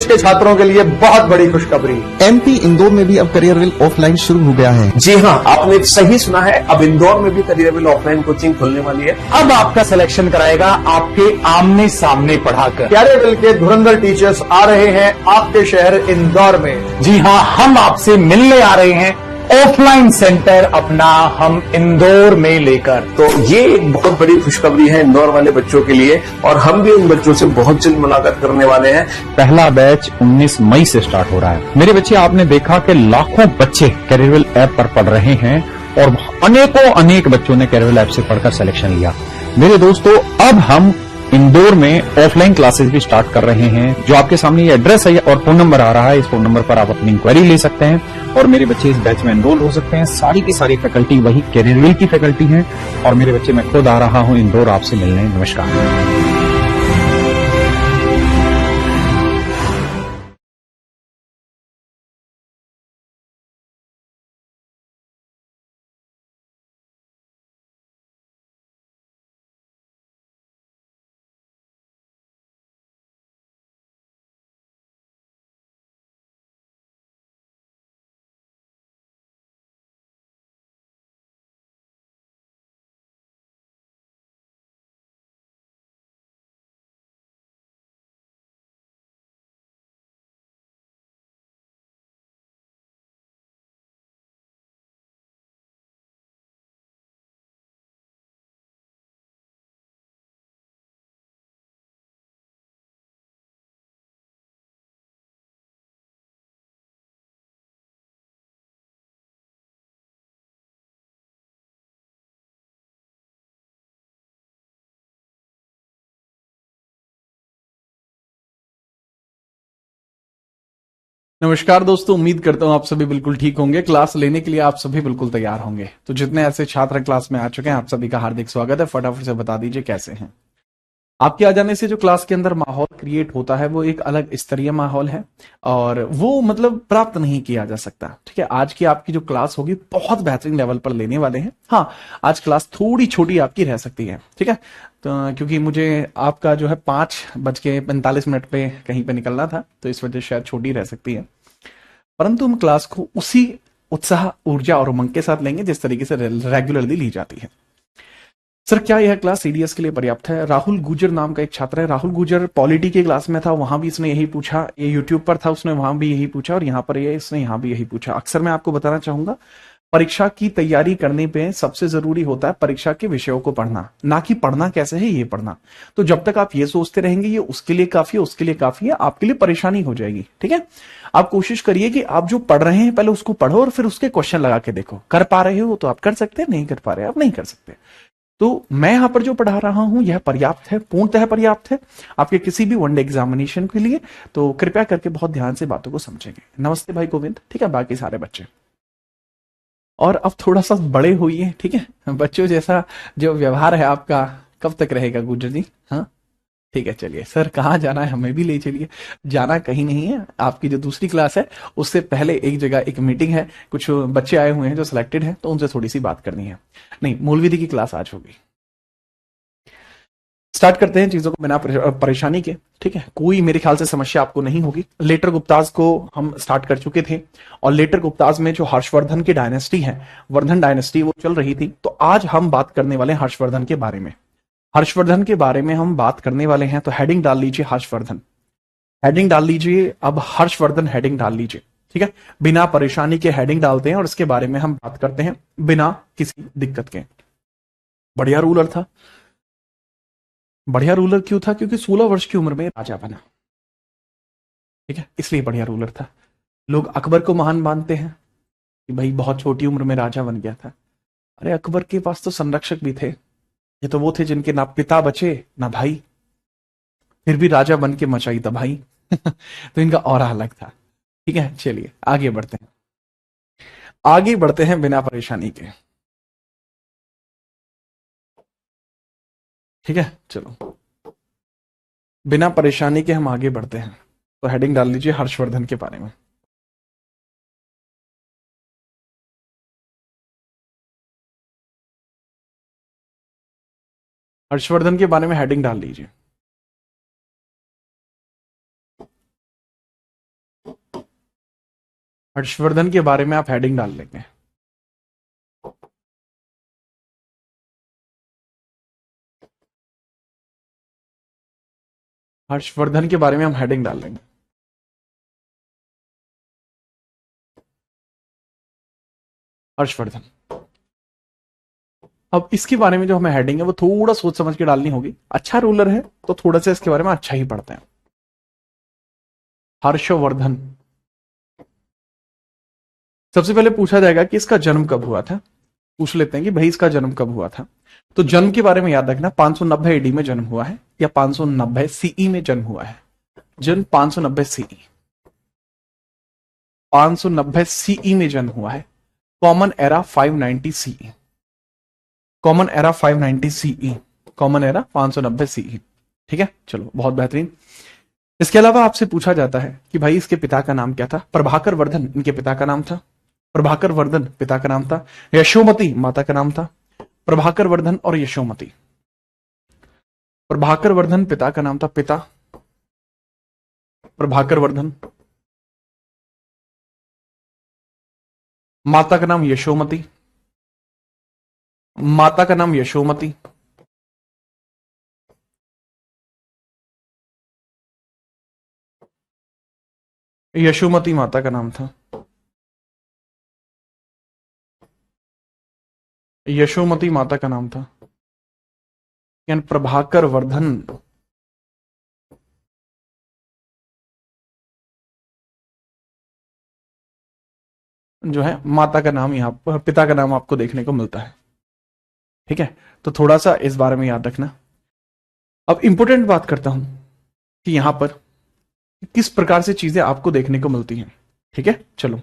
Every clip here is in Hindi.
के छात्रों के लिए बहुत बड़ी खुशखबरी। एमपी इंदौर में भी अब करियरविल ऑफलाइन शुरू हो गया है। जी हाँ, आपने सही सुना है। अब इंदौर में भी करियरविल ऑफलाइन कोचिंग खुलने वाली है। अब आपका सिलेक्शन कराएगा आपके आमने सामने पढ़ाकर। करियरविल के धुरंधर टीचर्स आ रहे हैं आपके शहर इंदौर में। जी हाँ, हम आपसे मिलने आ रहे हैं ऑफलाइन सेंटर अपना हम इंदौर में लेकर। तो ये एक बहुत बड़ी खुशखबरी है इंदौर वाले बच्चों के लिए, और हम भी उन बच्चों से बहुत जल्द मुलाकात करने वाले हैं। पहला बैच 19 मई से स्टार्ट हो रहा है। मेरे बच्चे, आपने देखा कि लाखों बच्चे करियरविल ऐप पर पढ़ रहे हैं और अनेक बच्चों ने करियरविल ऐप से पढ़कर सिलेक्शन लिया। मेरे दोस्तों, अब हम इंदौर में ऑफलाइन क्लासेस भी स्टार्ट कर रहे हैं। जो आपके सामने ये एड्रेस है और फोन नंबर आ रहा है, इस फोन नंबर पर आप अपनी इंक्वायरी ले सकते हैं और मेरे बच्चे इस बैच में एनरोल हो सकते हैं। सारी की सारी फैकल्टी वही करियरविल की फैकल्टी है और मेरे बच्चे, मैं खुद आ रहा हूं इंदौर आपसे मिलने। नमस्कार। नमस्कार दोस्तों, उम्मीद करता हूं आप सभी बिल्कुल ठीक होंगे। क्लास लेने के लिए आप सभी बिल्कुल तैयार होंगे। तो जितने ऐसे छात्र क्लास में आ चुके हैं, आप सभी का हार्दिक स्वागत है। फटाफट से बता दीजिए कैसे हैं। आपके आ जाने से जो क्लास के अंदर माहौल क्रिएट होता है वो एक अलग स्तरीय माहौल है और वो मतलब प्राप्त नहीं किया जा सकता। ठीक है, आज की आपकी जो क्लास होगी बहुत बेहतरीन लेवल पर लेने वाले हैं। हाँ, आज क्लास थोड़ी छोटी आपकी रह सकती है। ठीक है, तो क्योंकि मुझे आपका जो है 5:45 पे कहीं पे निकलना था, तो इस वजह से शायद छोटी रह सकती है, परंतु हम क्लास को उसी उत्साह, ऊर्जा और उमंग के साथ लेंगे जिस तरीके से रेगुलरली ली जाती है। सर, क्या यह क्लास सीडीएस के लिए पर्याप्त है? राहुल गुजर नाम का एक छात्र है। राहुल गुजर पॉलिटी की क्लास में था, वहां भी इसने यही पूछा। ये यूट्यूब पर था, उसने वहां भी यही पूछा और यहाँ पर इसने यहाँ भी यही पूछा। अक्सर मैं आपको बताना चाहूंगा, परीक्षा की तैयारी करने पे सबसे जरूरी होता है परीक्षा के विषयों को पढ़ना, ना कि पढ़ना कैसे है ये पढ़ना। तो जब तक आप ये सोचते रहेंगे ये उसके लिए काफी है, उसके लिए काफी है, आपके लिए परेशानी हो जाएगी। ठीक है, आप कोशिश करिए कि आप जो पढ़ रहे हैं पहले उसको पढ़ो और फिर उसके क्वेश्चन लगा के देखो। कर पा रहे हो तो आप कर सकते हैं, नहीं कर पा रहे आप नहीं कर सकते। तो मैं यहां पर जो पढ़ा रहा हूं यह पर्याप्त है, पूर्णतः पर्याप्त है आपके किसी भी वनडे एग्जामिनेशन के लिए। तो कृपया करके बहुत ध्यान से बातों को समझेंगे। नमस्ते भाई गोविंद। ठीक है, बाकी सारे बच्चे और अब थोड़ा सा बड़े हुई। ठीक है, बच्चों जैसा जो व्यवहार है आपका कब तक रहेगा गुजर जी? हाँ ठीक है, चलिए। सर कहाँ जाना है? हमें भी ले चलिए। जाना कहीं नहीं है, आपकी जो दूसरी क्लास है उससे पहले एक जगह एक मीटिंग है, कुछ बच्चे आए हुए हैं जो सिलेक्टेड हैं, तो उनसे थोड़ी सी बात करनी है। नहीं, मूल विधि की क्लास आज होगी। स्टार्ट करते हैं चीजों को बिना परेशानी के। ठीक है, कोई मेरे ख्याल से समस्या आपको नहीं होगी। लेटर गुप्ताज को हम स्टार्ट कर चुके थे और लेटर गुप्ताज में जो हर्षवर्धन की डायनेस्टी है, वर्धन डायनेस्टी, वो चल रही थी। तो आज हम बात करने वाले हैं हर्षवर्धन के बारे में। हर्षवर्धन के बारे में हम बात करने वाले हैं, तो हेडिंग डाल लीजिए हर्षवर्धन, हेडिंग डाल लीजिए। अब हर्षवर्धन हेडिंग डाल लीजिए। ठीक है, बिना परेशानी के हेडिंग डालते हैं और इसके बारे में हम बात करते हैं बिना किसी दिक्कत के। बढ़िया रूलर था। बढ़िया रूलर क्यों था? क्योंकि 16 वर्ष की उम्र में राजा बना। ठीक है, इसलिए बढ़िया रूलर था। लोग अकबर को महान मानते हैं कि भाई बहुत छोटी उम्र में राजा बन गया था। अरे अकबर के पास तो संरक्षक भी थे। ये तो वो थे जिनके ना पिता बचे ना भाई, फिर भी राजा बन के मचाई तबाही। तो इनका ऑरा अलग था। ठीक है, चलिए आगे बढ़ते हैं। आगे बढ़ते हैं बिना परेशानी के। ठीक है, चलो बिना परेशानी के हम आगे बढ़ते हैं। तो हेडिंग डाल लीजिए हर्षवर्धन के बारे में। हर्षवर्धन के बारे में हेडिंग डाल लीजिए। हर्षवर्धन के बारे में आप हेडिंग डाल लेंगे। हर्षवर्धन के बारे में हम हेडिंग डाल लेंगे। हर्षवर्धन। अब इसके बारे में जो हमें हेडिंग है वो थोड़ा सोच समझ के डालनी होगी। अच्छा रूलर है तो थोड़ा सा इसके बारे में अच्छा ही पढ़ते हैं। हर्षवर्धन। सबसे पहले पूछा जाएगा कि इसका जन्म कब हुआ था। पूछ लेते हैं कि भाई इसका जन्म कब हुआ था। तो जन्म के बारे में याद रखना 590 एडी में जन्म हुआ है या 590 सीई में जन्म हुआ है। जन्म 590 सीई, 590 सीई में जन्म हुआ है। Common era 590 CE, common era 590 CE, common era 590 CE. ठीक है, चलो बहुत बेहतरीन। इसके अलावा आपसे पूछा जाता है कि भाई इसके पिता का नाम क्या था। प्रभाकर वर्धन इनके पिता का नाम था। प्रभाकर वर्धन पिता का नाम था। यशोमती माता का नाम था। प्रभाकर वर्धन और यशोमती। प्रभाकर वर्धन पिता का नाम था, पिता प्रभाकर वर्धन, माता का नाम यशोमती, माता का नाम यशोमती, यशोमती माता का नाम था। यशोमती माता का नाम था। यानी प्रभाकर वर्धन जो है माता का नाम, यहां पर पिता का नाम आपको देखने को मिलता है। ठीक है, तो थोड़ा सा इस बारे में याद रखना। अब इंपॉर्टेंट बात करता हूं कि यहां पर किस प्रकार से चीजें आपको देखने को मिलती हैं। ठीक है, चलो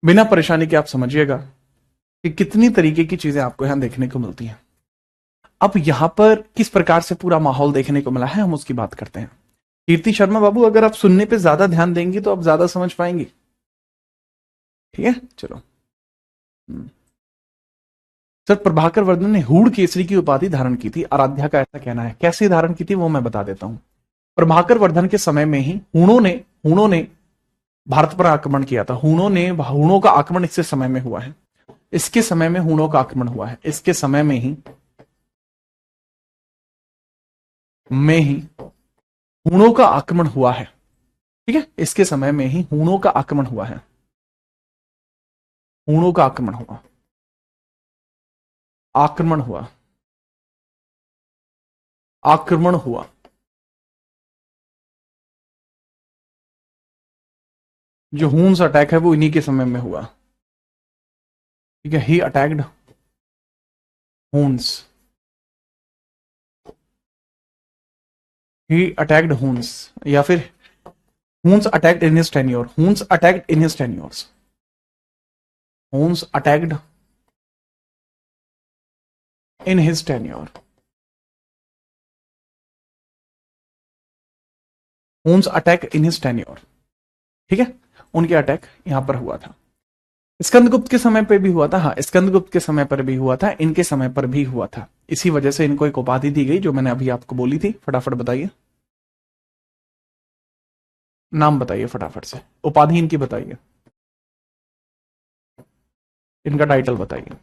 बिना परेशानी के आप समझिएगा कि कितनी तरीके की चीजें आपको यहां देखने को मिलती हैं। अब यहां पर किस प्रकार से पूरा माहौल देखने को मिला है हम उसकी बात करते हैं। कीर्ति शर्मा बाबू, अगर आप सुनने पे ज्यादा ध्यान देंगी तो आप ज्यादा समझ पाएंगी। ठीक है, चलो। सर, प्रभाकर वर्धन ने हूड़ केसरी की उपाधि धारण की थी, आराध्या का ऐसा कहना है। कैसे धारण की थी वो मैं बता देता हूं। प्रभाकर वर्धन के समय में ही हूणों ने भारत पर आक्रमण किया था। हूणों का आक्रमण इससे समय में हुआ है। इसके समय में हूणों का आक्रमण हुआ है। इसके समय में ही हूणों का आक्रमण हुआ है। ठीक है, इसके समय में ही हूणों का आक्रमण हुआ है। हूणों का आक्रमण हुआ, आक्रमण हुआ, आक्रमण हुआ। जो हून्स अटैक है वो इन्हीं के समय में हुआ। ठीक है, ही अटैक्ड हून्स, ही अटैक्ड हून्स, या फिर Huns attacked in his tenure, Huns attacked in his tenures, Huns attacked in his tenure, Huns attack in his tenure. ठीक है, उनके अटैक यहां पर हुआ था। स्कंदगुप्त के समय पर भी हुआ था। हाँ, स्कंदगुप्त के समय पर भी हुआ था, इनके समय पर भी हुआ था। इसी वजह से इनको एक उपाधि दी गई जो मैंने अभी आपको बोली थी। फटाफट बताइए, नाम बताइए फटाफट से, उपाधि इनकी बताइए, इनका टाइटल बताइए।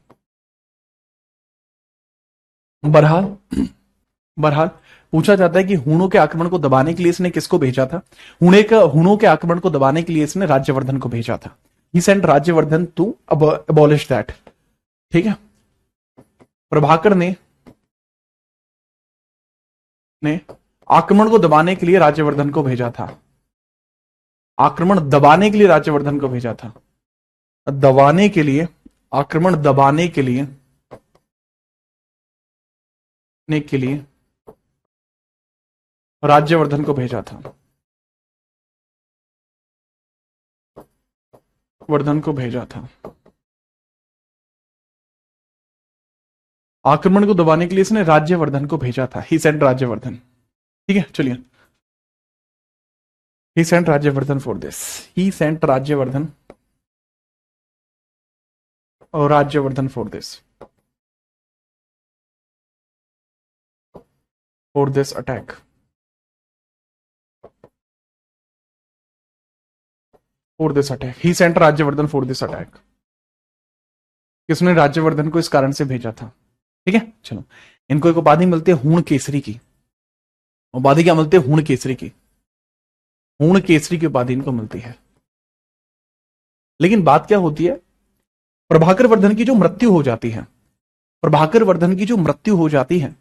बहरहाल पूछा जाता है कि हूणों के आक्रमण को दबाने के लिए इसने किसको भेजा था। हूणों के आक्रमण को दबाने के लिए इसने राज्यवर्धन को भेजा था। He sent Rajyavardhan to abolish that. ठीक है, प्रभाकर ने आक्रमण को दबाने के लिए राज्यवर्धन को भेजा था। आक्रमण दबाने के लिए राज्यवर्धन को भेजा था। दबाने के लिए, आक्रमण दबाने के लिए राज्यवर्धन को भेजा था। वर्धन को भेजा था। आक्रमण को दबाने के लिए इसने राज्यवर्धन को भेजा था। He sent Rajyavardhan. ठीक है, चलिए, he sent Rajyavardhan for this. He sent Rajyavardhan और Rajyavardhan for this, for this attack, for this attack, he sent Rajyavardhan for this attack. किसने राज्यवर्धन को इस कारण से भेजा था। ठीक है, चलो इनको एक उपाधि मिलती है हूण केसरी की। उपाधि क्या मिलती है? हूण केसरी की। हूण केसरी की उपाधि इनको मिलती है। लेकिन बात क्या होती है, प्रभाकर वर्धन की जो मृत्यु हो जाती है, प्रभाकर वर्धन की जो मृत्यु हो जाती है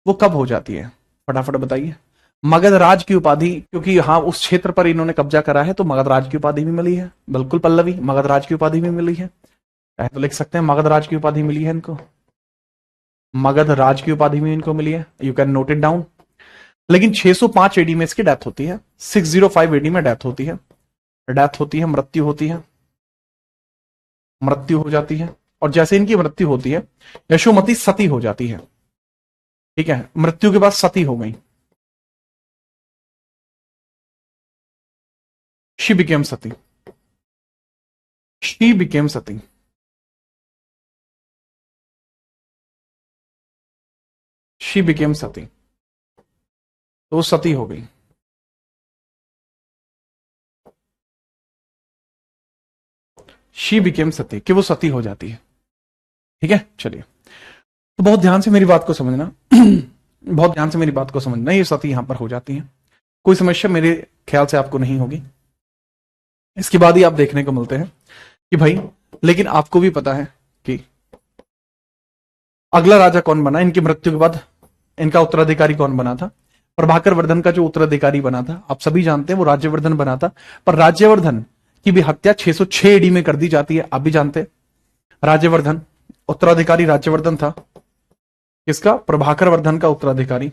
वो कब हो जाती है, फटाफट बताइए। मगध राज की उपाधि, क्योंकि हाँ उस क्षेत्र पर इन्होंने कब्जा करा है तो मगध राज की उपाधि भी मिली है। बिल्कुल पल्लवी, मगध राज की उपाधि भी मिली है। चाहे तो लिख सकते हैं मगध राज की उपाधि मिली है इनको, मगध राज की उपाधि भी इनको मिली है। You can note it down. लेकिन 605 एडी में इसकी डेथ होती है, 605 एडी में डेथ होती है, डेथ होती है, मृत्यु होती है, मृत्यु हो जाती है। और जैसे इनकी मृत्यु होती है, यशोमती सती हो जाती है। ठीक है, मृत्यु के बाद सती हो गई, she became sati, she became sati. She became sati, तो वो सती हो गई। शी बिकेम सती, कि वो सती हो जाती है। ठीक है, चलिए तो बहुत ध्यान से मेरी बात को समझना बहुत ध्यान से मेरी बात को समझना। ये सती यहां पर हो जाती है, कोई समस्या मेरे ख्याल से आपको नहीं होगी। इसके बाद ही आप देखने को मिलते हैं कि भाई, लेकिन आपको भी पता है कि अगला राजा कौन बना इनकी मृत्यु के बाद, इनका उत्तराधिकारी कौन बना था। प्रभाकर वर्धन का जो उत्तराधिकारी बना था आप सभी जानते हैं, वो राज्यवर्धन बना था। पर राज्यवर्धन की भी हत्या 606 एडी में कर दी जाती है, आप भी जानते हैं। राज्यवर्धन, उत्तराधिकारी राज्यवर्धन था, किसका? प्रभाकर वर्धन का उत्तराधिकारी,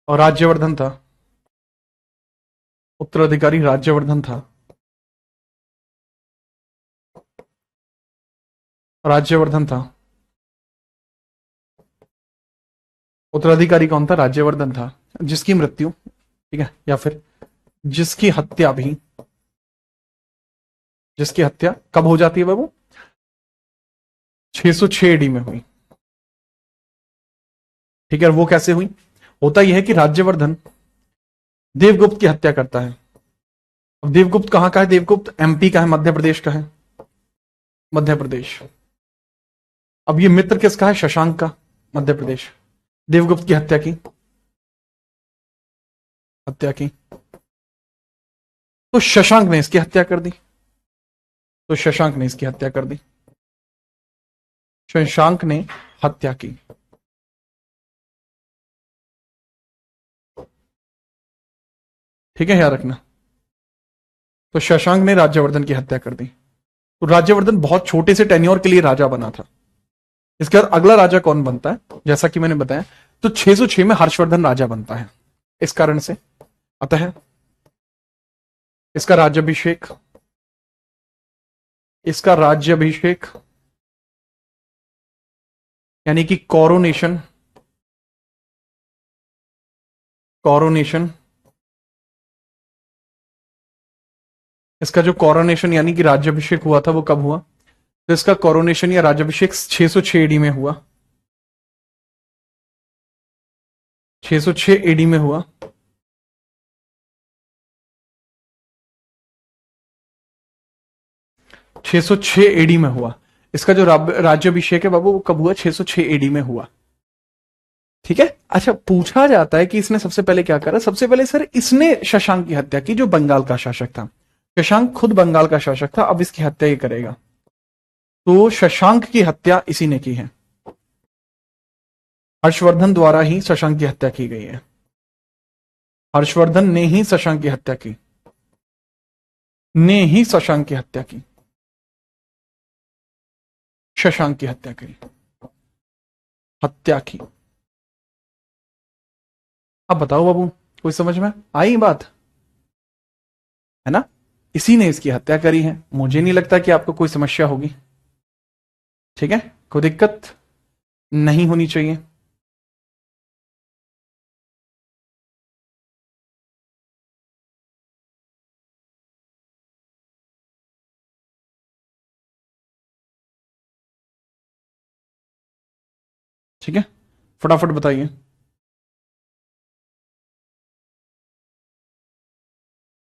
और राज्यवर्धन था, उत्तराधिकारी राज्यवर्धन था, राज्यवर्धन था। उत्तराधिकारी कौन था? राज्यवर्धन था, जिसकी मृत्यु, ठीक है, या फिर जिसकी हत्या भी, जिसकी हत्या कब हो जाती है बाबू? 606 एडी में हुई। ठीक है, वो कैसे हुई? होता यह है कि राज्यवर्धन देवगुप्त की हत्या करता है। अब देवगुप्त कहां का है? देवगुप्त एमपी का है, मध्य प्रदेश का है, मध्य प्रदेश। अब ये मित्र किसका है? शशांक का, मध्य प्रदेश। देवगुप्त की हत्या की, हत्या की तो शशांक ने इसकी हत्या कर दी, तो शशांक ने इसकी हत्या कर दी, शशांक ने हत्या की। ठीक है, याद रखना। तो शशांक ने राज्यवर्धन की हत्या कर दी। तो राज्यवर्धन बहुत छोटे से टेन्योर के लिए राजा बना था। इसके बाद अगला राजा कौन बनता है? जैसा कि मैंने बताया, तो 606 में हर्षवर्धन राजा बनता है। इस कारण से अतः इसका राज्याभिषेक, इसका राज्याभिषेक यानी कि कोरोनेशन, कोरोनेशन, इसका जो कोरोनेशन यानी कि राज्याभिषेक हुआ था वो कब हुआ? तो इसका कोरोनेशन या राज्याभिषेक 606 एडी में हुआ, 606 एडी में हुआ। छह सौ छह एडी में हुआ। इसका जो राज्याभिषेक है बाबू वो कब हुआ? 606 एडी में हुआ। ठीक है, अच्छा पूछा जाता है कि इसने सबसे पहले क्या करा? सबसे पहले सर इसने शशांक की हत्या की, जो बंगाल का शासक था। शशांक खुद बंगाल का शासक था, अब इसकी हत्या ये करेगा। तो शशांक की हत्या इसी ने की है, हर्षवर्धन द्वारा ही शशांक की हत्या की गई है। हर्षवर्धन ने ही शशांक की हत्या की, ने ही शशांक की हत्या की, शशांक की हत्या करी, हत्या की। अब बताओ बाबू, कोई समझ में आई बात? है ना, इसी ने इसकी हत्या करी है। मुझे नहीं लगता कि आपको कोई समस्या होगी। ठीक है, कोई दिक्कत नहीं होनी चाहिए। ठीक है, फटाफट बताइए।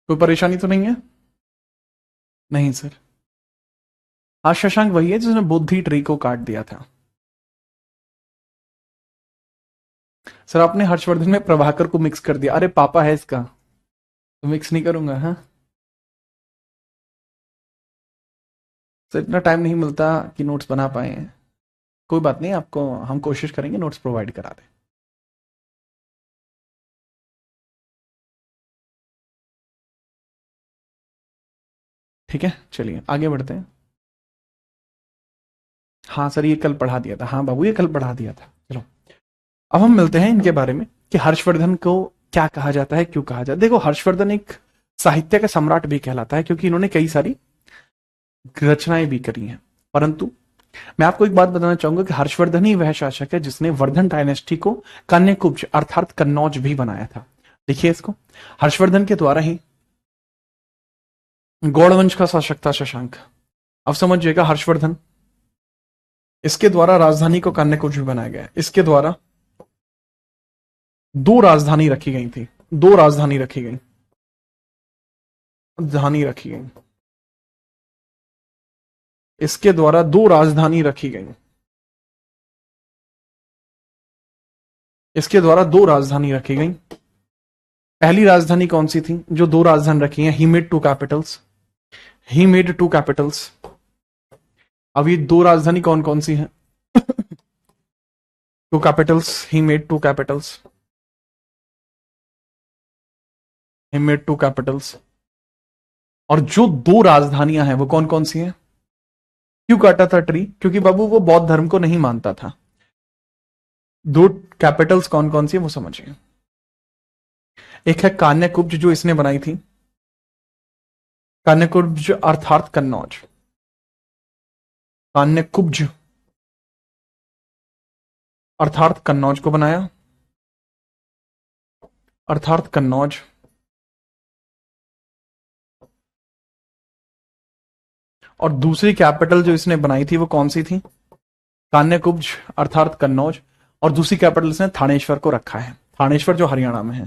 कोई परेशानी तो नहीं है? नहीं सर। हाँ, शशांक वही है जिसने बुद्धि ट्री को काट दिया था। सर आपने हर्षवर्धन में प्रभाकर को मिक्स कर दिया। अरे पापा है इसका, तो मिक्स नहीं करूंगा। हाँ सर, इतना टाइम नहीं मिलता कि नोट्स बना पाए। कोई बात नहीं, आपको हम कोशिश करेंगे नोट्स प्रोवाइड करा दें। ठीक है, चलिए आगे बढ़ते हैं। हाँ सर, ये कल पढ़ा दिया था। हाँ बाबू, ये कल पढ़ा दिया था। चलो अब हम मिलते हैं इनके बारे में कि हर्षवर्धन को क्या कहा जाता है, क्यों कहा जाता है। देखो, हर्षवर्धन एक साहित्य का सम्राट भी कहलाता है क्योंकि इन्होंने कई सारी रचनाएं भी करी हैं। परंतु मैं आपको एक बात बताना चाहूंगा कि हर्षवर्धन ही वह शासक है जिसने वर्धन डायनेस्टी को कन्याकुब्ज अर्थात कन्नौज भी बनाया था। देखिए इसको, हर्षवर्धन के द्वारा ही गौड़ वंश का शासक था शशांक। अब समझिएगा, हर्षवर्धन, इसके द्वारा राजधानी को कन्याकुब्ज भी बनाया गया। इसके द्वारा दो राजधानी रखी गई थी, दो राजधानी रखी गई, राजधानी रखी गई। इसके द्वारा दो राजधानी रखी गई। इसके द्वारा दो राजधानी रखी गई। पहली राजधानी कौन सी थी? जो दो राजधानी रखी हैं, he made two capitals, he made two capitals. अब ये दो राजधानी कौन कौन सी हैं? Two capitals, he made two capitals, he made two capitals. और जो दो राजधानियां हैं वो कौन कौन सी हैं? क्यों काटा था ट्री? क्योंकि बाबू वो बौद्ध धर्म को नहीं मानता था। दो कैपिटल्स कौन कौन सी है वो समझिए। एक है कान्याकुब्ज जो इसने बनाई थी, कान्याकुब्ज अर्थात कन्नौज। कान्याकुब्ज अर्थात कन्नौज को बनाया, अर्थात कन्नौज। और दूसरी कैपिटल जो इसने बनाई थी वो कौन सी थी? कान्याकुब्ज अर्थात कन्नौज। और दूसरी कैपिटल इसने थानेश्वर को रखा है। थानेश्वर जो हरियाणा में है,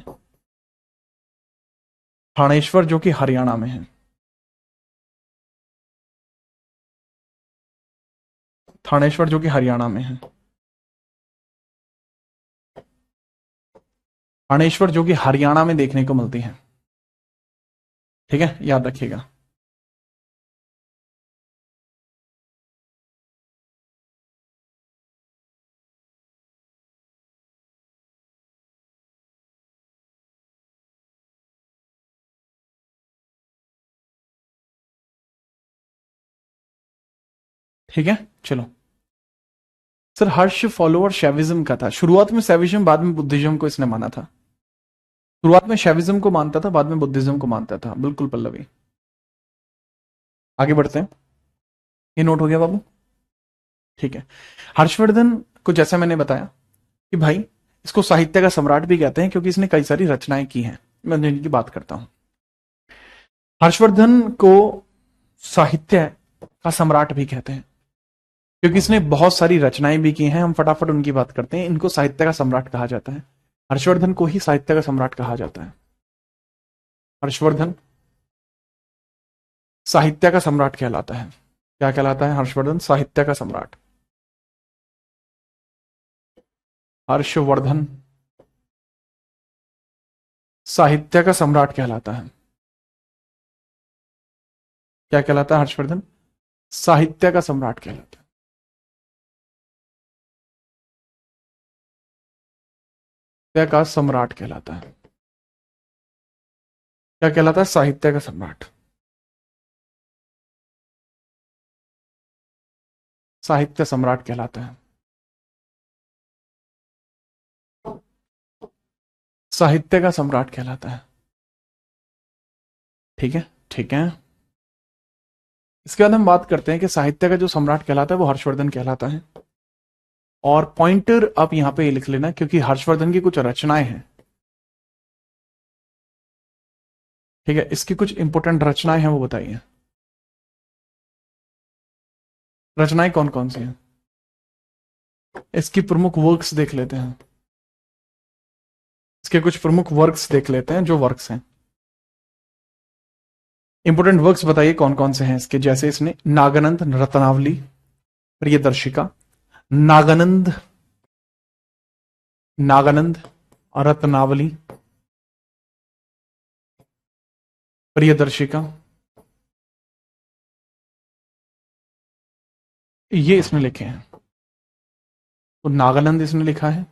थानेश्वर जो कि हरियाणा में है, थानेश्वर जो कि हरियाणा में है, थानेश्वर जो कि हरियाणा में देखने को मिलती है। ठीक है, याद रखिएगा। ठीक है, चलो। सर हर्ष फॉलोअर शैविज्म का था। शुरुआत में शैविज्म, बाद में बुद्धिज्म को इसने माना था। शुरुआत में शैविज्म को मानता था, बाद में बुद्धिज्म को मानता था। बिल्कुल पल्लवी। आगे बढ़ते हैं। ये नोट हो गया बाबू? ठीक है। हर्षवर्धन को जैसा मैंने बताया कि भाई इसको साहित्य का सम्राट भी कहते हैं क्योंकि इसने कई सारी रचनाएं की हैं। मैं इनकी बात करता हूं। हर्षवर्धन को साहित्य का सम्राट भी कहते हैं क्योंकि इसने बहुत सारी रचनाएं भी की हैं। हम फटाफट उनकी बात करते हैं। इनको साहित्य का सम्राट कहा जाता है। हर्षवर्धन को ही साहित्य का सम्राट कहा जाता है। हर्षवर्धन साहित्य का सम्राट कहलाता है। क्या कहलाता है? हर्षवर्धन साहित्य का सम्राट। हर्षवर्धन साहित्य का सम्राट कहलाता है। क्या कहलाता है? हर्षवर्धन साहित्य का सम्राट कहलाता है। साहित्य का सम्राट कहलाता है। क्या कहलाता है? साहित्य का सम्राट। साहित्य सम्राट कहलाता है। साहित्य का सम्राट कहलाता है। ठीक है, ठीक है। इसके बाद हम बात करते हैं कि साहित्य का जो सम्राट कहलाता है वो हर्षवर्धन कहलाता है। और पॉइंटर आप यहां पे लिख लेना क्योंकि हर्षवर्धन की कुछ रचनाएं हैं। ठीक है, इसकी कुछ इंपोर्टेंट रचनाएं हैं, वो बताइए। रचनाएं कौन कौन सी हैं? इसकी प्रमुख वर्क्स देख लेते हैं। इसके कुछ प्रमुख वर्क्स देख लेते हैं, जो वर्क्स हैं। इंपोर्टेंट वर्क्स बताइए कौन कौन से हैं इसके, जैसे इसने नागानंद रत्नावली, प्रियदर्शिका, नागानंद रत्नावली, प्रियदर्शिका, ये इसने लिखे हैं। तो नागानंद इसने लिखा है,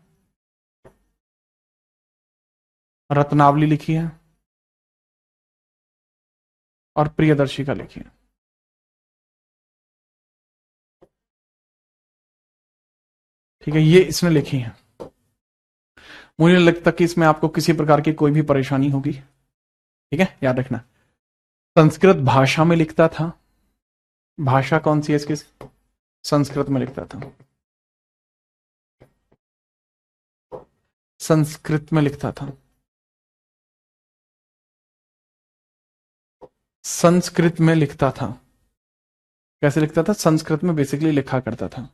रत्नावली लिखी है और प्रियदर्शिका लिखी है। ठीक है, ये इसने लिखी है। मुझे नहीं लगता कि इसमें आपको किसी प्रकार की कोई भी परेशानी होगी। ठीक है, याद रखना। संस्कृत भाषा में लिखता था, भाषा कौन सी है इसकी, संस्कृत में लिखता था, संस्कृत में लिखता था, संस्कृत में लिखता था। कैसे लिखता था, संस्कृत में बेसिकली लिखा करता था।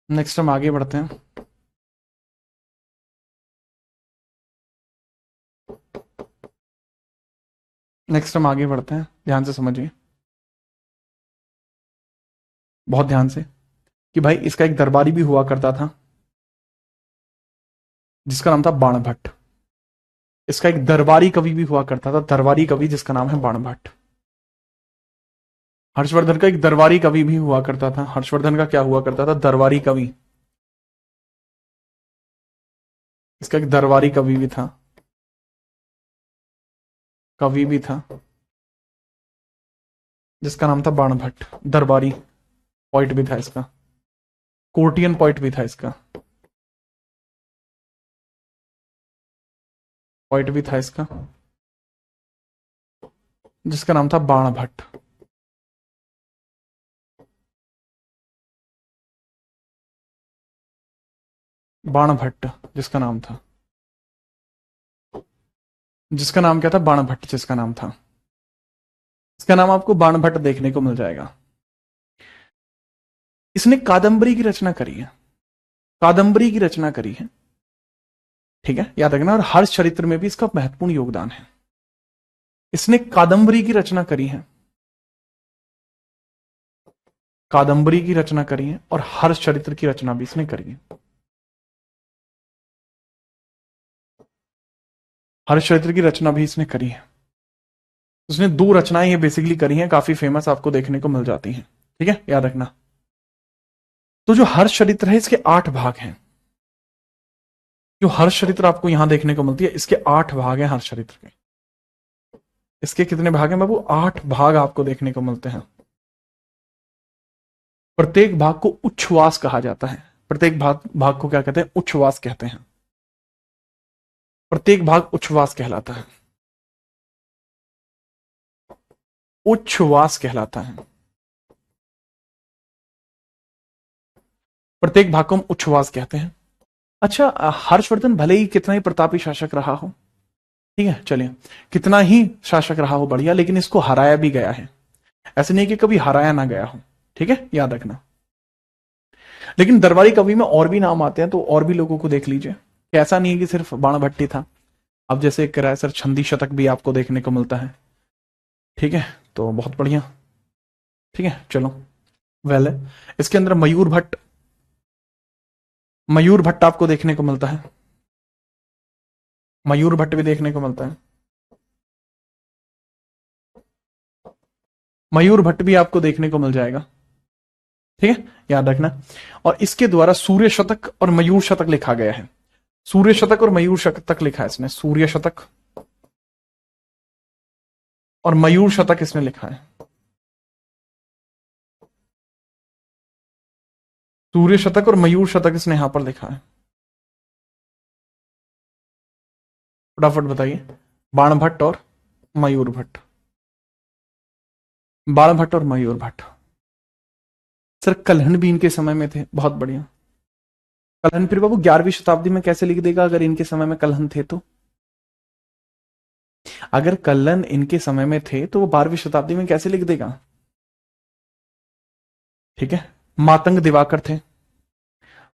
नेक्स्ट हम आगे बढ़ते हैं। ध्यान से समझिए, बहुत ध्यान से, कि भाई इसका एक दरबारी भी हुआ करता था जिसका नाम था बाणभट्ट। इसका एक दरबारी कवि भी हुआ करता था, दरबारी कवि जिसका नाम है बाणभट्ट। हर्षवर्धन का एक दरबारी कवि भी हुआ करता था। हर्षवर्धन का क्या हुआ करता था, दरबारी कवि। इसका एक दरबारी कवि भी था, जिसका नाम था बाणभट्ट। दरबारी पोइट भी था इसका, कोर्टियन पोइट भी था इसका, जिसका नाम था बाणभट्ट। जिसका नाम क्या था, बाणभट्ट जिसका नाम था। इसका नाम आपको बाणभट्ट देखने को मिल जाएगा। इसने कादंबरी की रचना करी है, ठीक है, याद रखना। और हर्ष चरित्र में भी इसका महत्वपूर्ण योगदान है। इसने कादंबरी की रचना करी है, और हर्ष चरित्र की रचना भी इसने करी है। हर्ष चरित्र की रचना भी इसने करी है। उसने 2 रचनाएं ये बेसिकली करी हैं, काफी फेमस आपको देखने को मिल जाती हैं। ठीक है, याद रखना। तो जो हर्ष चरित्र है इसके 8 भाग हैं। जो हर्ष चरित्र आपको यहां देखने को मिलती है, इसके 8 भाग हैं हर्ष चरित्र के। इसके कितने भाग हैं बाबू, 8 भाग आपको देखने को मिलते हैं। प्रत्येक भाग को उच्छ्वास कहा जाता है। प्रत्येक भाग को क्या कहते हैं, उच्छ्वास कहते हैं। प्रत्येक भाग उच्छ्वास कहलाता है, प्रत्येक भाग को हम उच्छ्वास कहते हैं। अच्छा, हर्षवर्धन भले ही कितना ही प्रतापी शासक रहा हो, ठीक है, चलिए, कितना ही शासक रहा हो, बढ़िया, लेकिन इसको हराया भी गया है। ऐसे नहीं कि कभी हराया ना गया हो। ठीक है, याद रखना। लेकिन दरबारी कवि में और भी नाम आते हैं, तो और भी लोगों को देख लीजिए। ऐसा नहीं है कि सिर्फ बाणभट्ट था। अब जैसे किरायसर छंदी शतक भी आपको देखने को मिलता है। ठीक है, तो बहुत बढ़िया। ठीक है, चलो, वेल, इसके अंदर मयूर भट्ट आपको देखने को मिलता है। मयूर भट्ट भी देखने को मिलता है। मयूर भट्ट भी आपको देखने को मिल जाएगा। ठीक है, याद रखना। और इसके द्वारा सूर्य शतक और मयूर शतक लिखा गया है। सूर्य शतक और मयूर शतक लिखा है इसने। सूर्य शतक और मयूर शतक इसने लिखा है। सूर्य शतक और मयूर शतक इसने यहां पर लिखा है। फटाफट बताइए, बाणभट्ट और मयूर भट्ट। बाणभट्ट और मयूर भट्ट। सर कलहन भी इनके समय में थे। बहुत बढ़िया। कलहन फिर बाबू 11वीं शताब्दी में कैसे लिख देगा, अगर इनके समय में कलहन थे तो? अगर कलहन इनके समय में थे तो वो 12वीं शताब्दी में कैसे लिख देगा? ठीक है, मातंग दिवाकर थे,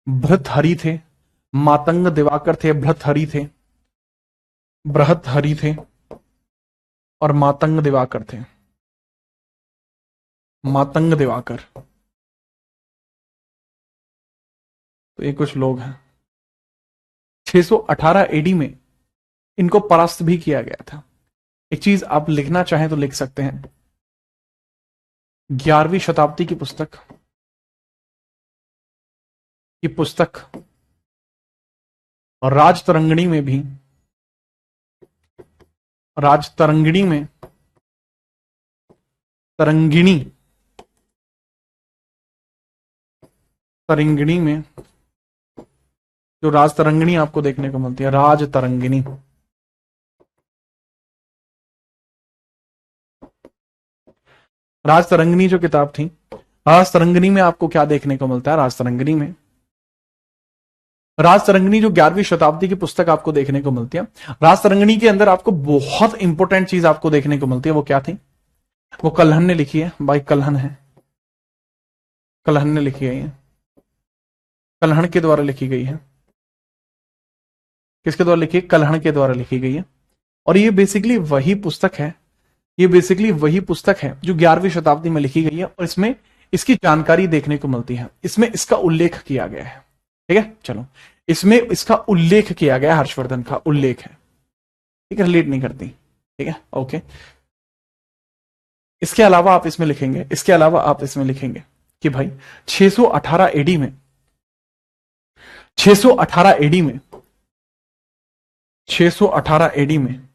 भृतहरि थे, मातंग दिवाकर थे, भृतहरि थे, बृहत्हरि थे, और मातंग दिवाकर थे। मातंग दिवाकर, तो ये कुछ लोग हैं। 618 एडी में इनको परास्त भी किया गया था। एक चीज आप लिखना चाहें तो लिख सकते हैं, 11वीं शताब्दी की पुस्तक और राजतरंगिणी में भी, राजतरंगिणी में, तरंगिणी में जो राजतरंगिणी आपको देखने को मिलती है, राजतरंगिणी, राजतरंगिणी जो किताब थी, राजतरंगिणी में आपको क्या देखने को मिलता है? राजतरंगिणी जो 11वीं शताब्दी की पुस्तक आपको देखने को मिलती है, राजतरंगिणी के अंदर आपको बहुत इंपॉर्टेंट चीज आपको देखने को मिलती है। वो क्या थी? वो कल्हण ने लिखी है। भाई कल्हण है, कल्हण ने लिखी है, ये कल्हण के द्वारा लिखी गई है। किसके द्वारा लिखी है? कल्हण के द्वारा लिखी गई है। और ये बेसिकली वही पुस्तक है, जो 11वीं शताब्दी में लिखी गई है, और इसमें इसकी जानकारी देखने को मिलती है। इसमें इसका उल्लेख किया गया है। ठीक है, चलो, इसमें इसका उल्लेख किया गया, हर्षवर्धन का उल्लेख है। ठीक है, रिलेट नहीं करती। ठीक है, ओके। इसके अलावा आप इसमें लिखेंगे, कि भाई 618 एडी में, 618 एडी में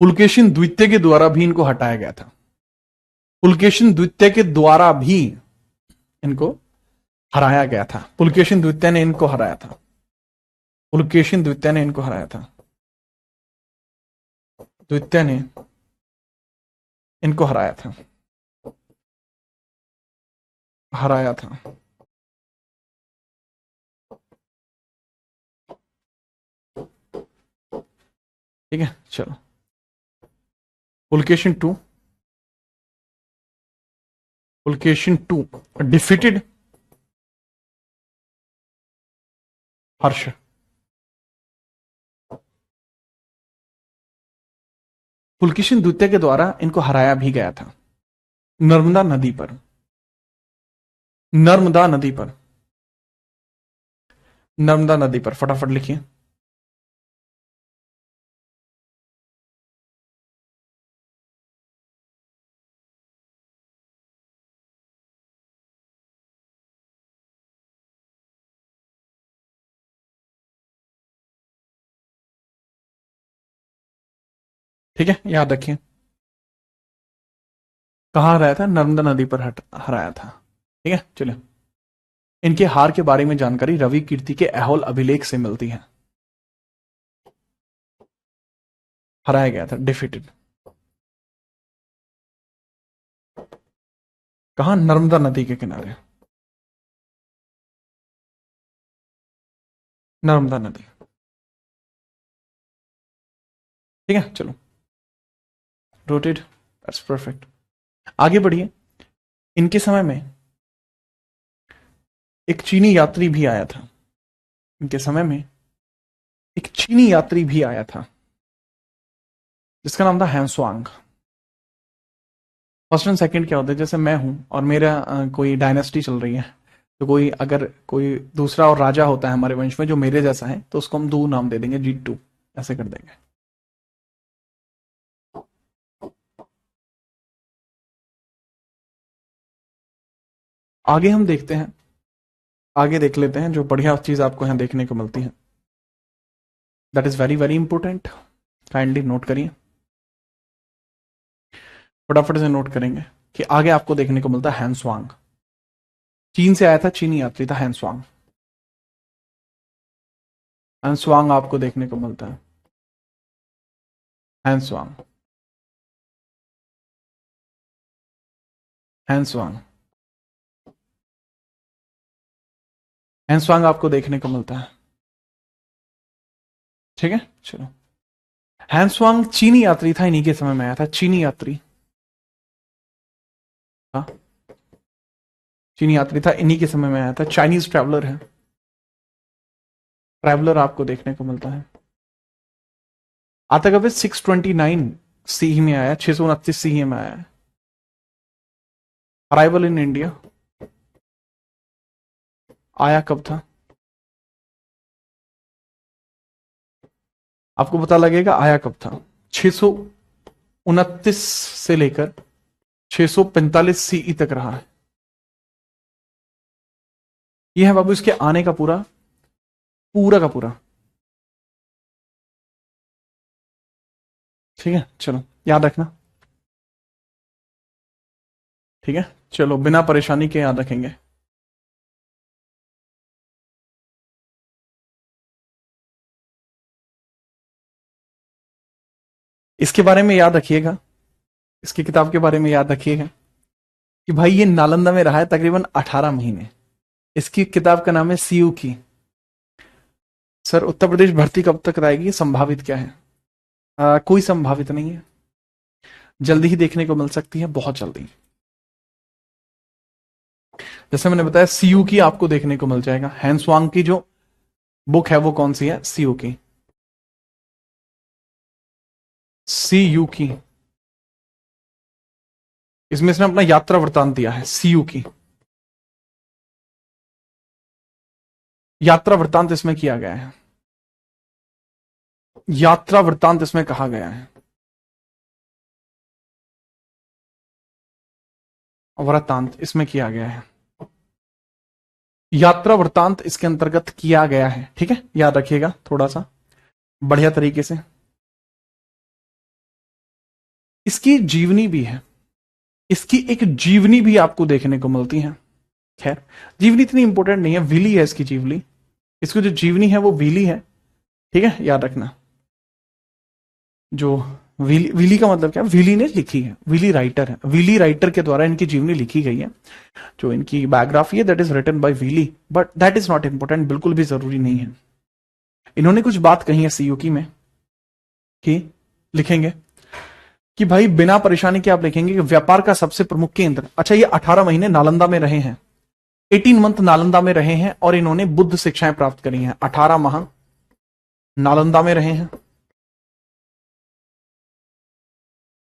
पुलकेशिन द्वितीय के द्वारा भी इनको हटाया गया था। पुलकेशिन द्वितीय के द्वारा भी इनको हराया गया था। पुलकेशिन द्वितीय ने इनको हराया था। पुलकेशिन द्वितीय ने इनको हराया था। द्वितीय ने इनको हराया था। ठीक है, चलो, पुलकेशिन टू डिफीटेड हर्ष। पुलकेशिन द्वितीय के द्वारा इनको हराया भी गया था नर्मदा नदी पर। फटाफट लिखिए। ठीक है, याद रखिए, कहां हराया था? नर्मदा नदी पर हराया था। ठीक है, चलिए, इनके हार के बारे में जानकारी रवि कीर्ति के ऐहोल अभिलेख से मिलती है। हराया गया था, डिफीटेड। कहां? नर्मदा नदी के किनारे, नर्मदा नदी। ठीक है, चलो, रोटेड, दैट्स परफेक्ट। आगे बढ़िए। इनके समय में एक चीनी यात्री भी आया था। जिसका नाम था हैंसवांग। फर्स्ट एंड सेकंड क्या होता है? जैसे मैं हूं और मेरा कोई डायनेस्टी चल रही है, तो अगर कोई दूसरा और राजा होता है हमारे वंश में जो मेरे जैसा है, तो उसको हम दू नाम दे देंगे, G2, ऐसे कर देंगे। आगे हम देखते हैं, आगे देख लेते हैं जो बढ़िया चीज आपको यहां देखने को मिलती है। That is very very important, kindly note करिए, फटाफट से नोट करेंगे कि आगे आपको देखने को मिलता है हैंसवांग। चीन से आया था, चीनी यात्री था हैंसवांग। हैंसवांग आपको देखने को मिलता है, हैंसवांग आपको देखने को मिलता है। ठीक है, चलो, हैंसवांग चीनी यात्री था, इन्हीं के समय में आया था, चीनी यात्री। चीनी यात्री था, इन्हीं के समय में आया था। चाइनीज ट्रैवलर है, ट्रैवलर आपको देखने को मिलता है। आता कब 629 सी में आया, 629 सी में आया है। अराइवल इन इंडिया आया कब था, आपको पता लगेगा आया कब था। 629 से लेकर 645 सीई तक रहा है। यह है बाबू इसके आने का पूरा पूरा का पूरा। ठीक है, चलो याद रखना। ठीक है, चलो बिना परेशानी के याद रखेंगे। इसके बारे में याद रखिएगा, इसकी किताब के बारे में याद रखिएगा कि भाई ये नालंदा में रहा है तकरीबन 18 महीने। इसकी किताब का नाम है सीयू की। सर उत्तर प्रदेश भर्ती कब तक आएगी, संभावित क्या है? कोई संभावित नहीं है, जल्दी ही देखने को मिल सकती है, बहुत जल्दी। जैसे मैंने बताया सीयू की आपको देखने को मिल जाएगा। हैंसवांग की जो बुक है वो कौन सी है, सीयू की। सीयू की, इसमें इसने अपना यात्रा वृत्तांत दिया है। सीयू की यात्रा वृत्तांत इसमें किया गया है, यात्रा वृत्तांत इसमें कहा गया है। वृत्तांत इसमें किया गया है, यात्रा वृत्तांत इसके अंतर्गत किया गया है। ठीक है, याद रखिएगा थोड़ा सा बढ़िया तरीके से। इसकी जीवनी भी है, इसकी एक जीवनी भी आपको देखने को मिलती है। खैर जीवनी इतनी इंपॉर्टेंट नहीं है, विली है इसकी जीवनी। इसकी जो जीवनी है वो विली है। ठीक है, याद रखना। जो विली का मतलब क्या, विली ने लिखी है, विली राइटर है, विली राइटर के द्वारा इनकी जीवनी लिखी गई है। जो इनकी बायोग्राफी है that is written by Willy, but that is not important, बिल्कुल भी जरूरी नहीं है। इन्होंने कुछ बात कही है सीयूकी में कि लिखेंगे कि भाई बिना परेशानी के आप लिखेंगे कि व्यापार का सबसे प्रमुख केंद्र। अच्छा, ये 18 महीने नालंदा में रहे हैं, 18 मंथ नालंदा में रहे हैं और इन्होंने बुद्ध शिक्षाएं प्राप्त करी हैं। 18 माह नालंदा में रहे हैं,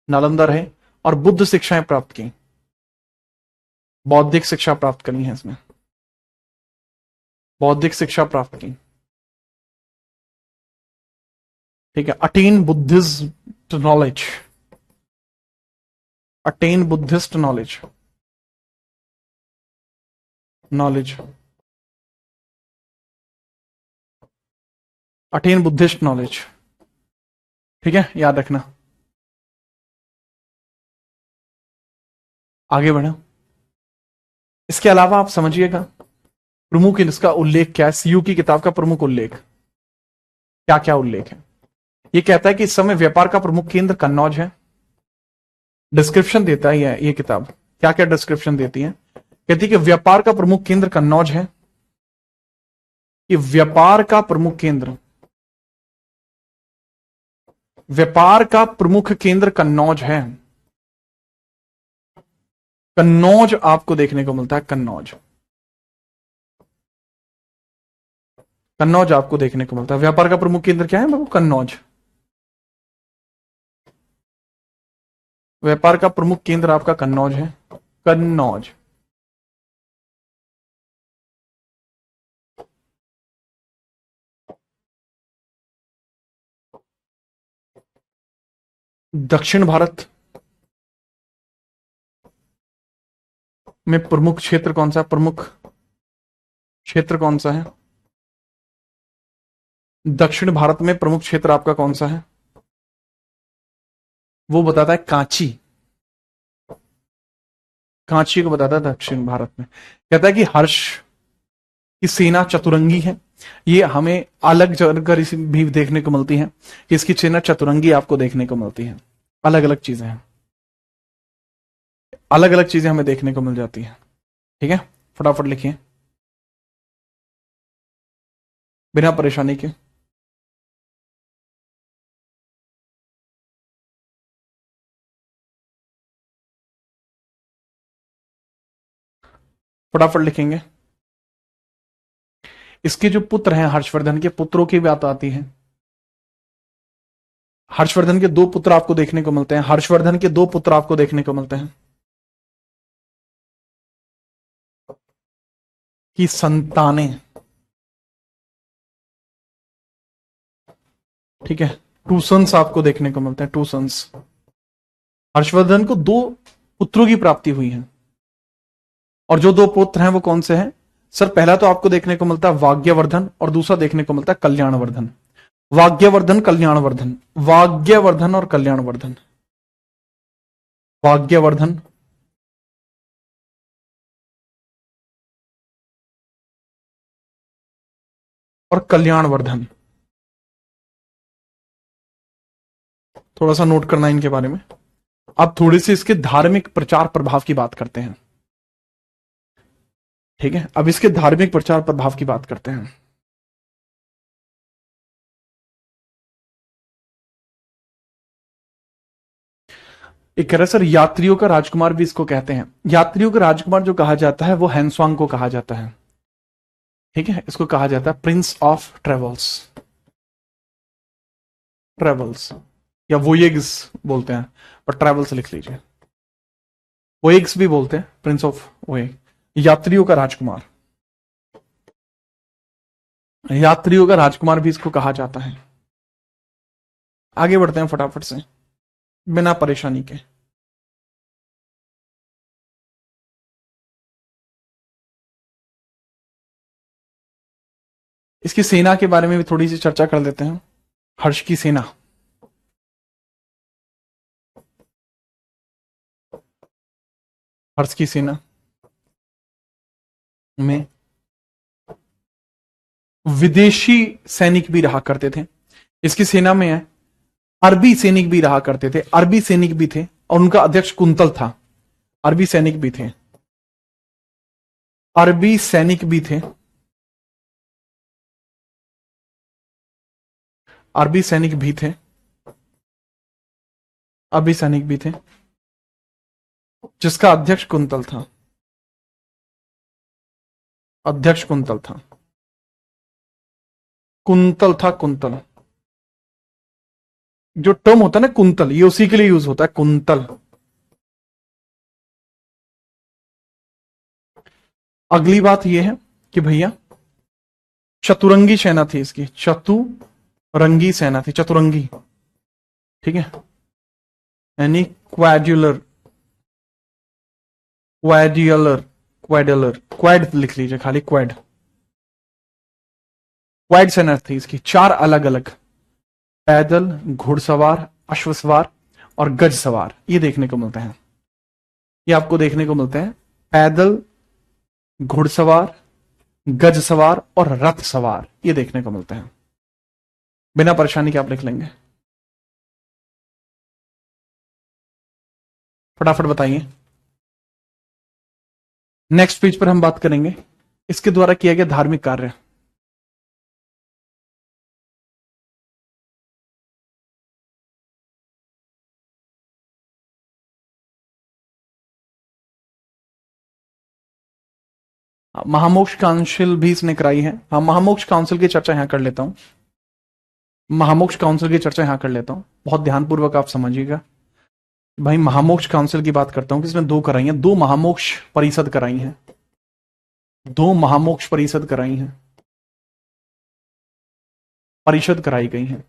नालंदा रहे और बुद्ध शिक्षाएं प्राप्त की, बौद्धिक शिक्षा प्राप्त करी है इसमें, बौद्धिक शिक्षा प्राप्त की। ठीक है, attain Buddhist knowledge, attain Buddhist knowledge, knowledge attain Buddhist knowledge. ठीक है, याद रखना। आगे बढ़ा, इसके अलावा आप समझिएगा प्रमुख इसका उल्लेख क्या है। सीयू की किताब का प्रमुख उल्लेख क्या क्या उल्लेख है। ये कहता है कि इस समय व्यापार का प्रमुख केंद्र कन्नौज है। डिस्क्रिप्शन देता है ये किताब, क्या क्या डिस्क्रिप्शन देती है। कहती है कि व्यापार का प्रमुख केंद्र कन्नौज है, कि व्यापार का प्रमुख केंद्र, व्यापार का प्रमुख केंद्र कन्नौज है। कन्नौज आपको देखने को मिलता है, कन्नौज, कन्नौज आपको देखने को मिलता है। व्यापार का प्रमुख केंद्र क्या है बाबू, कन्नौज। व्यापार का प्रमुख केंद्र आपका कन्नौज है, कन्नौज। दक्षिण भारत में प्रमुख क्षेत्र कौन सा है, प्रमुख क्षेत्र कौन सा है, दक्षिण भारत में प्रमुख क्षेत्र आपका कौन सा है, वो बताता है कांची, कांची को बताता है दक्षिण भारत में। कहता है कि हर्ष की सेना चतुरंगी है। ये हमें अलग जगह भी देखने को मिलती है कि इसकी सेना चतुरंगी आपको देखने को मिलती है। अलग अलग चीजें हैं, अलग अलग चीजें हमें देखने को मिल जाती है। ठीक है, फटाफट लिखिए बिना परेशानी के। फटाफट लिखेंगे। इसके जो पुत्र हैं हर्षवर्धन के, पुत्रों की बात आती है। हर्षवर्धन के 2 पुत्र आपको देखने को मिलते हैं। हर्षवर्धन के 2 पुत्र आपको देखने को मिलते हैं कि संतानें, ठीक है, 2 सन्स आपको देखने को मिलते हैं, 2 सन्स। हर्षवर्धन को 2 पुत्रों की प्राप्ति हुई है। और जो 2 पुत्र हैं वो कौन से हैं सर? पहला तो आपको देखने को मिलता है वाग्यवर्धन और दूसरा देखने को मिलता है कल्याणवर्धन। वाग्यवर्धन, कल्याणवर्धन, वाग्यवर्धन और कल्याणवर्धन, वाग्यवर्धन और कल्याणवर्धन। थोड़ा सा नोट करना इनके बारे में। अब थोड़ी सी इसके धार्मिक प्रचार प्रभाव की बात करते हैं, ठीक है। अब इसके धार्मिक प्रचार प्रभाव की बात करते हैं। एक कह रहा सर यात्रियों का राजकुमार भी इसको कहते हैं। यात्रियों का राजकुमार जो कहा जाता है वो हैंसवांग को कहा जाता है, ठीक है। इसको कहा जाता है प्रिंस ऑफ ट्रेवल्स, ट्रेवल्स या वोयेग्स बोलते हैं, पर ट्रेवल्स लिख लीजिए। वोयेग्स भी बोलते हैं, प्रिंस ऑफ वोयेग, यात्रियों का राजकुमार। यात्रियों का राजकुमार भी इसको कहा जाता है। आगे बढ़ते हैं फटाफट से बिना परेशानी के। इसकी सेना के बारे में भी थोड़ी सी चर्चा कर लेते हैं। हर्ष की सेना, हर्ष की सेना में विदेशी सैनिक भी रहा करते थे। इसकी सेना में है अरबी सैनिक भी रहा करते थे, अरबी सैनिक भी थे और उनका अध्यक्ष कुंतल था। अरबी सैनिक भी थे, अरबी सैनिक भी थे, अरबी सैनिक भी थे, अरबी सैनिक भी थे, जिसका अध्यक्ष कुंतल था, अध्यक्ष कुंतल था, कुंतल था, कुंतल। जो टर्म होता है ना कुंतल, ये उसी के लिए यूज होता है, कुंतल। अगली बात यह है कि भैया चतुरंगी सेना थी इसकी, चतुरंगी सेना थी, चतुरंगी, ठीक है, यानी क्वाड्युलर, क्वाड्युलर, क्वाडलर, क्वाड लिख लीजिए खाली, क्वाड, क्वाड सेना थी इसकी। 4 अलग अलग, पैदल, घुड़सवार, अश्वसवार और गज सवार, ये देखने को मिलते हैं। ये आपको देखने को मिलते हैं, पैदल, घुड़सवार, गज सवार और रथ सवार, ये देखने को मिलते हैं। बिना परेशानी के आप लिख लेंगे। फटाफट बताइए। नेक्स्ट पेज पर हम बात करेंगे इसके द्वारा किया गया धार्मिक कार्य। महामोक्ष काउंसिल भी इसने कराई है। हाँ, महामोक्ष काउंसिल की चर्चा यहां कर लेता हूं, महामोक्ष काउंसिल की चर्चा यहां कर लेता हूं। बहुत ध्यानपूर्वक आप समझिएगा भाई। महामोक्ष काउंसिल की बात करता हूं कि इसने 2 कराई हैं, 2 महामोक्ष परिषद कराई हैं, 2 महामोक्ष परिषद कराई हैं, परिषद कराई गई हैं।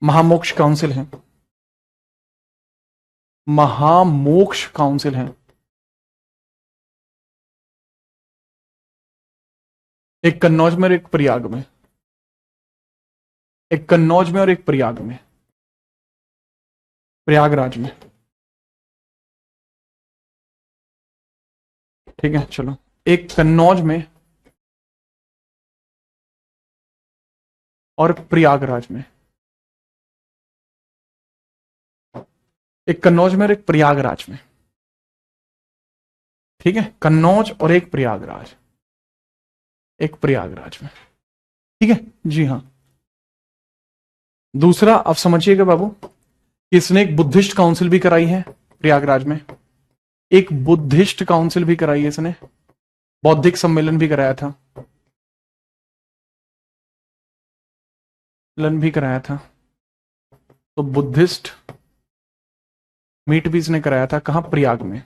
महामोक्ष काउंसिल है, महामोक्ष काउंसिल है। एक कन्नौज में और एक प्रयाग में, एक कन्नौज में और एक प्रयाग में, प्रयागराज में, ठीक है। चलो, एक कन्नौज में और प्रयागराज में, एक कन्नौज में और एक प्रयागराज में, ठीक है। कन्नौज और एक प्रयागराज, एक प्रयागराज में, ठीक है जी हाँ। दूसरा आप समझिएगा बाबू, इसने एक बुद्धिस्ट काउंसिल भी कराई है प्रयागराज में, एक बुद्धिस्ट काउंसिल भी कराई है इसने, बौद्धिक सम्मेलन भी कराया था, तो बुद्धिस्ट मीट भी इसने कराया था। कहां? प्रयाग में।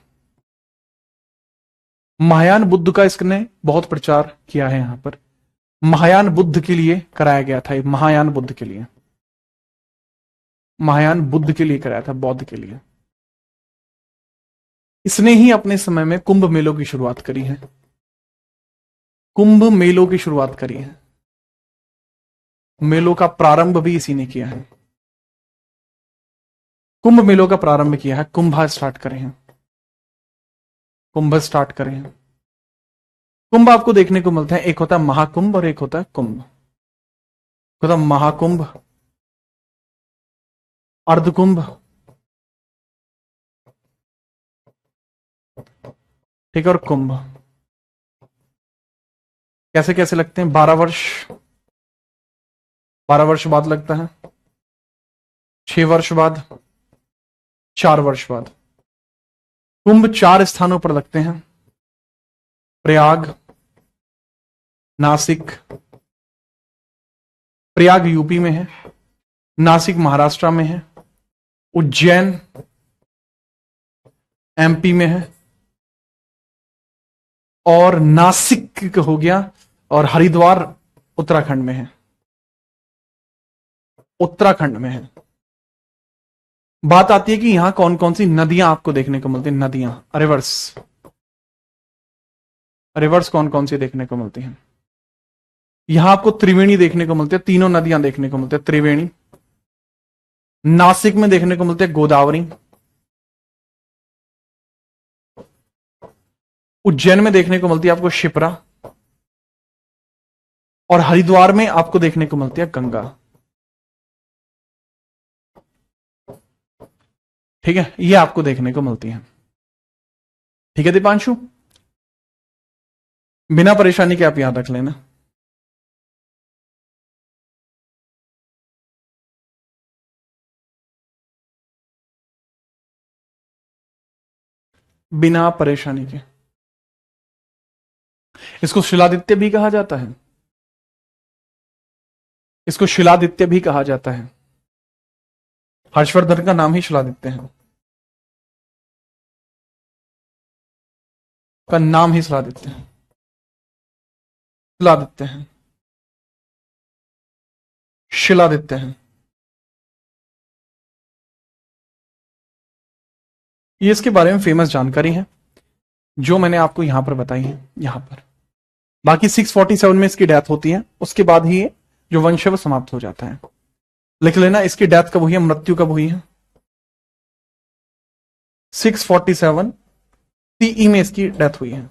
महायान बुद्ध का इसने बहुत प्रचार किया है। यहां पर महायान बुद्ध के लिए कराया गया था, महायान बुद्ध के लिए, महायान बुद्ध के लिए कराया था, बौद्ध के लिए। इसने ही अपने समय में कुंभ मेलों की शुरुआत करी है, कुंभ मेलों की शुरुआत करी है। मेलों का प्रारंभ भी इसी ने किया है, कुंभ मेलों का प्रारंभ किया है। कुंभ स्टार्ट करे हैं, कुंभ स्टार्ट करे हैं। कुंभ आपको देखने को मिलते हैं, एक होता है महाकुंभ और एक होता है कुंभ। होता है महाकुंभ, अर्धकुंभ, ठीक है, और कुंभ। कैसे कैसे लगते हैं? 12 वर्ष बाद लगता है, 6 वर्ष बाद, 4 वर्ष बाद। कुंभ 4 स्थानों पर लगते हैं, प्रयाग, नासिक। प्रयाग यूपी में है, नासिक महाराष्ट्र में है, उज्जैन एमपी में है, और नासिक हो गया, और हरिद्वार उत्तराखंड में है, उत्तराखंड में है। बात आती है कि यहां कौन कौन सी नदियां आपको देखने को मिलती हैं, नदियां, रिवर्स कौन कौन सी देखने को मिलती हैं? यहां आपको त्रिवेणी देखने को मिलती है, तीनों नदियां देखने को मिलती है, त्रिवेणी। नासिक में देखने को मिलती है गोदावरी, उज्जैन में देखने को मिलती है आपको शिप्रा, और हरिद्वार में आपको देखने को मिलती है गंगा। ठीक है, ये आपको देखने को मिलती है। ठीक है दीपांशु, बिना परेशानी के आप याद रख लेना। बिना परेशानी के। इसको शिलादित्य भी कहा जाता है, इसको शिलादित्य भी कहा जाता है। हर्षवर्धन का नाम ही शिलादित्य है, का नाम ही शिलादित्य है, शिलादित्य है, शिलादित्य है। ये इसके बारे में फेमस जानकारी है जो मैंने आपको यहां पर बताई है, यहां पर। बाकी 647 में इसकी डेथ होती है, उसके बाद ही ये जो वंश है वो समाप्त हो जाता है। लिख लेना इसकी डेथ कब हुई है, मृत्यु कब हुई है। 647 सीई में इसकी डेथ हुई है,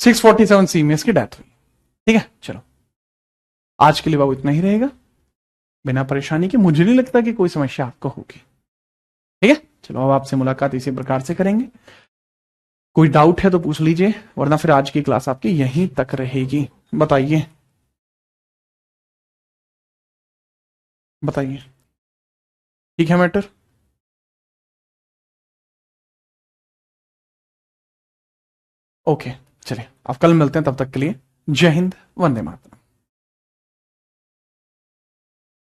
647 सी में इसकी डेथ हुई। ठीक है, चलो आज के लिए बाबू इतना ही रहेगा, बिना परेशानी के। मुझे नहीं लगता कि कोई समस्या आपको होगी। ठीक है, चलो अब आपसे मुलाकात इसी प्रकार से करेंगे। कोई डाउट है तो पूछ लीजिए, वरना फिर आज की क्लास आपकी यहीं तक रहेगी। बताइए बताइए, ठीक है मैटर? ओके, चलिए अब कल मिलते हैं, तब तक के लिए जय हिंद, वंदे मातरम।